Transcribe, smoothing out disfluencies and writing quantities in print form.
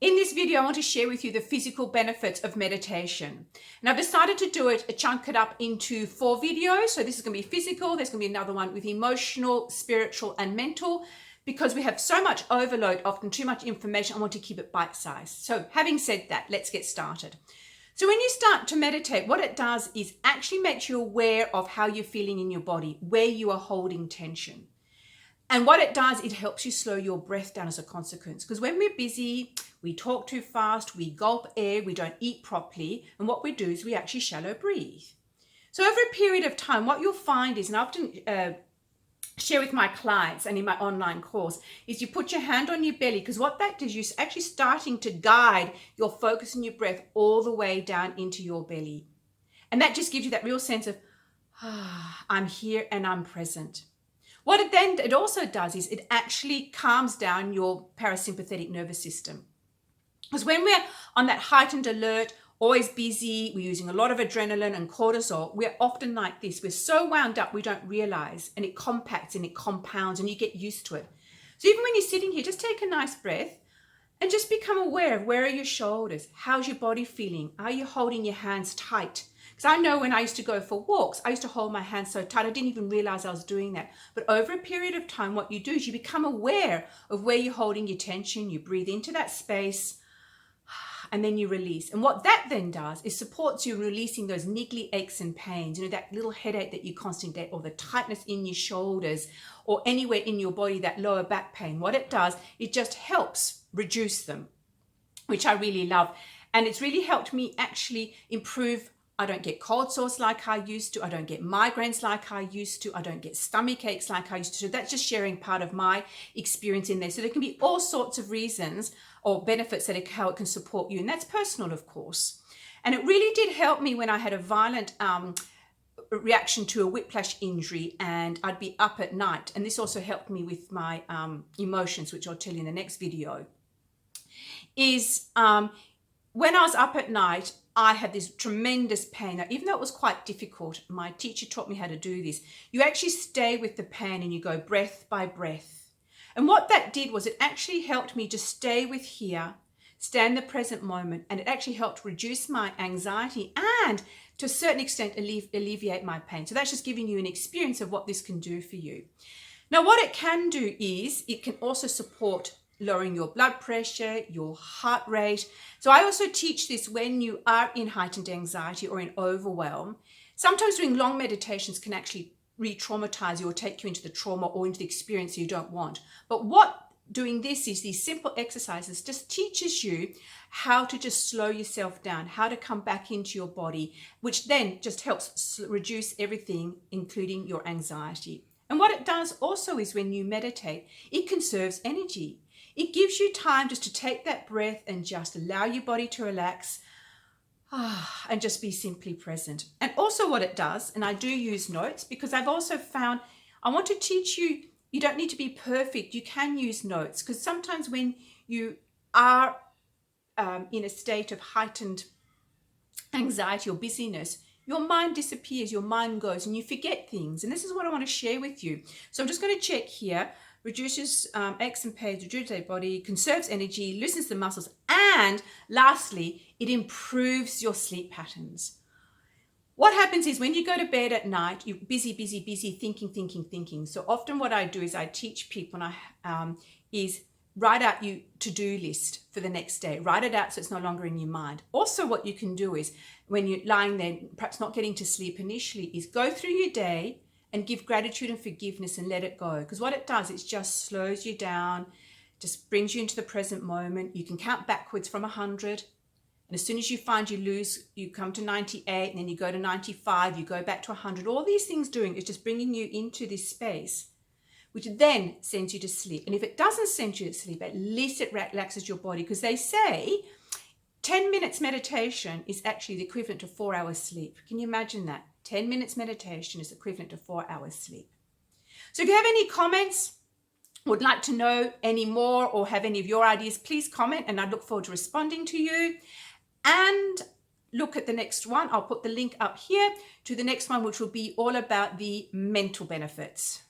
In this video, I want to share with you the physical benefits of meditation. And I've decided to do it, chunk it up into 4 videos. So this is going to be physical, there's going to be another one with emotional, spiritual, and mental. Because we have so much overload, often too much information, I want to keep it bite-sized. So having said that, let's get started. So when you start to meditate, what it does is actually makes you aware of how you're feeling in your body, where you are holding tension. And what it does, it helps you slow your breath down as a consequence. Because when we're busy, we talk too fast, we gulp air, we don't eat properly. And what we do is we actually shallow breathe. So over a period of time, what you'll find is, and I often share with my clients and in my online course, is you put your hand on your belly, because what that does, you're actually starting to guide your focus and your breath all the way down into your belly. And that just gives you that real sense of, I'm here and I'm present. What it also does is it actually calms down your parasympathetic nervous system. Because when we're on that heightened alert, always busy, we're using a lot of adrenaline and cortisol, we're often like this. We're so wound up we don't realize, and it compacts and it compounds and you get used to it. So even when you're sitting here, just take a nice breath and just become aware of where are your shoulders, how's your body feeling, are you holding your hands tight? Because I know when I used to go for walks, I used to hold my hands so tight, I didn't even realize I was doing that. But over a period of time, what you do is you become aware of where you're holding your tension, you breathe into that space, and then you release. And what that then does is supports you in releasing those niggly aches and pains, that little headache that you constantly get, or the tightness in your shoulders, or anywhere in your body, that lower back pain. What it does, it just helps reduce them, which I really love. And it's really helped me actually improve. I don't get cold sores like I used to. I don't get migraines like I used to. I don't get stomach aches like I used to. So that's just sharing part of my experience in there. So there can be all sorts of reasons or benefits that how it can support you. And that's personal, of course. And it really did help me when I had a violent reaction to a whiplash injury and I'd be up at night. And this also helped me with my emotions, which I'll tell you in the next video. Is when I was up at night, I had this tremendous pain. Now, even though it was quite difficult, my teacher taught me how to do this. You actually stay with the pain and you go breath by breath. And what that did was it actually helped me to stay with here, stay in the present moment, and it actually helped reduce my anxiety and to a certain extent alleviate my pain. So that's just giving you an experience of what this can do for you. Now, what it can do is it can also support lowering your blood pressure, your heart rate. So I also teach this when you are in heightened anxiety or in overwhelm. Sometimes doing long meditations can actually re-traumatize you or take you into the trauma or into the experience you don't want. But what doing this is, these simple exercises just teaches you how to just slow yourself down, how to come back into your body, which then just helps reduce everything, including your anxiety. And what it does also is when you meditate, it conserves energy. It gives you time just to take that breath and just allow your body to relax and just be simply present. And also what it does, and I do use notes because I've also found, I want to teach you, you don't need to be perfect. You can use notes because sometimes when you are in a state of heightened anxiety or busyness, your mind disappears, your mind goes and you forget things. And this is what I want to share with you. So I'm just going to check here. Reduces aches and pains, reduces the body, conserves energy, loosens the muscles, and lastly, it improves your sleep patterns. What happens is when you go to bed at night, you're busy, thinking. So often what I do is I teach people is write out your to-do list for the next day. Write it out so it's no longer in your mind. Also, what you can do is when you're lying there, perhaps not getting to sleep initially, is go through your day and give gratitude and forgiveness and let it go. Because what it does, it just slows you down, just brings you into the present moment. You can count backwards from 100. And as soon as you find you come to 98, and then you go to 95, you go back to 100. All these things doing is just bringing you into this space, which then sends you to sleep. And if it doesn't send you to sleep, at least it relaxes your body. Because they say 10 minutes meditation is actually the equivalent to 4 hours sleep. Can you imagine that? 10 minutes meditation is equivalent to 4 hours sleep. So if you have any comments, would like to know any more or have any of your ideas, please comment and I look forward to responding to you. And look at the next one. I'll put the link up here to the next one, which will be all about the mental benefits.